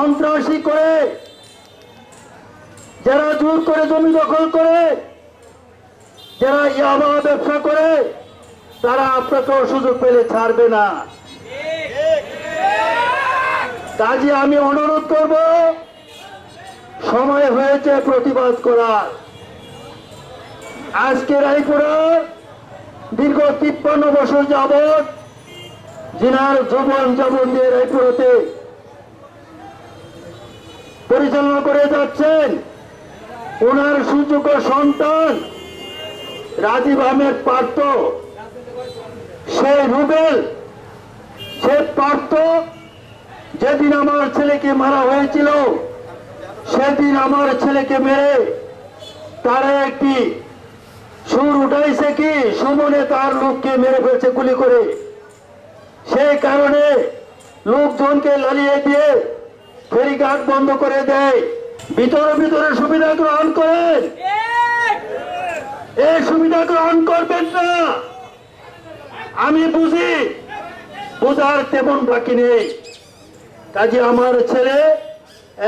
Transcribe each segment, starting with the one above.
সন্ত্রাসী করে, যারা জোর করে জমি দখল করে, যারা ইয়াবা ব্যবসা করে, তারা আপনাকেও সুযোগ পেলে ছাড়বে না। কাজে আমি অনুরোধ করব, সময় হয়েছে প্রতিবাদ করার। আজকে রায়পুরা দীর্ঘ 53 বছর যাবৎ যিনার জীবন দিয়ে রায়পুরাতে পরিচালনা করে যাচ্ছেন, ওনার সুযোগ্য সন্তান রাজীব আহমেদ পার্থ, সেই রুবেল, সে পার্থ যেদিন আমার ছেলেকে মারা হয়েছিল, সেদিন আমার ছেলেকে মেরে তারা একটি সুর উঠাইছে কি সুমনে তার লোককে মেরে ফেলছে গুলি করে। সেই কারণে লোকজনকে লালিয়ে দিয়ে ফেরিঘাট বন্ধ করে দেয়। ভিতরে ভিতরে সুবিধা গ্রহণ করেন, এই সুবিধা গ্রহণ করবেন না। আমি বুঝি, বোঝার তেমন বাকি নেই। কাজে আমার ছেলে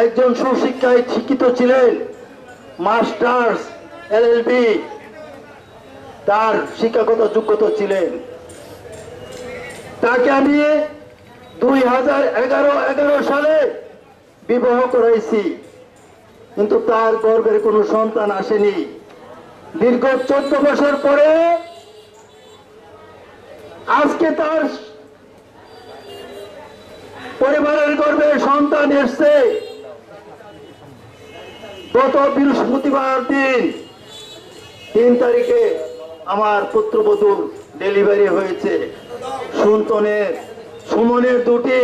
একজন সুশিক্ষায় শিক্ষিত ছিলেন, মাস্টার্স LLB তার শিক্ষাগত যোগ্যতা ছিলেন। তাকে আমি 2011 সালে বিবাহ করাইছি, কিন্তু তার গর্ভের কোনো সন্তান আসেনি। দীর্ঘ 14 বছর পরে আজকে তার পরিবারের গর্ভে সন্তান এসছে। গত বৃহস্পতিবার দিন 3 তারিখে আমার পুত্রবধূর ডেলিভারি হয়েছে। সুমনের 2টি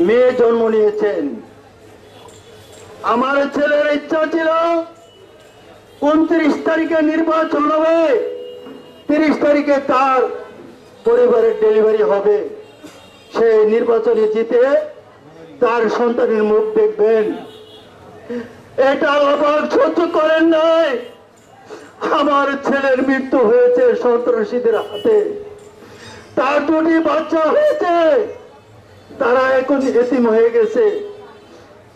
মেয়ে জন্ম নিয়েছেন। আমার ছেলের ইচ্ছা ছিল 29 তারিখে নির্বাচন হবে, 30 তারিখে তার পরিবারের ডেলিভারি হবে। সেই নির্বাচনে জিতে তার সন্তানের মুখ দেখবেন। এটা অবাক সহ্য করেন নাই। আমার ছেলের মৃত্যু হয়েছে সন্ত্রাসীদের হাতে, তার 2টি বাচ্চা হয়েছে, তারা এখন এতিম হয়ে গেছে।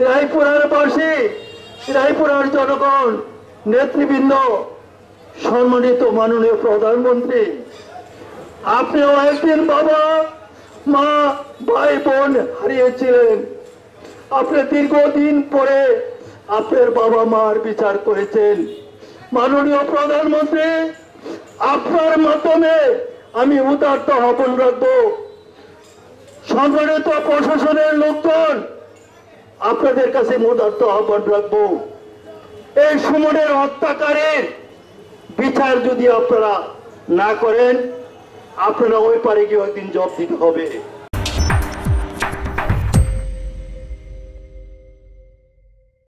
রায়পুরার বাসী, রায়পুরার জনগণ, নেতৃবৃন্দ, সম্মানিত মাননীয় প্রধানমন্ত্রী, আপনিও একদিন বাবা মা ভাই বোন হারিয়েছিলেন। আপনি দীর্ঘদিন পরে আপনার বাবা মার বিচার করেছেন। মাননীয় প্রধানমন্ত্রী, আপনার মাধ্যমে আমি উদাত্ত আহ্বান রাখবো, সম্মানিত প্রশাসনের লোকজন, আপনাদের কাছে উদাত্ত আহ্বান রাখবো, এই সুমনের হত্যাকারীর বিচার যদি আপনারা না করেন, আপনারা ওই পারে গিয়ে একদিন জবাব দিতে হবে।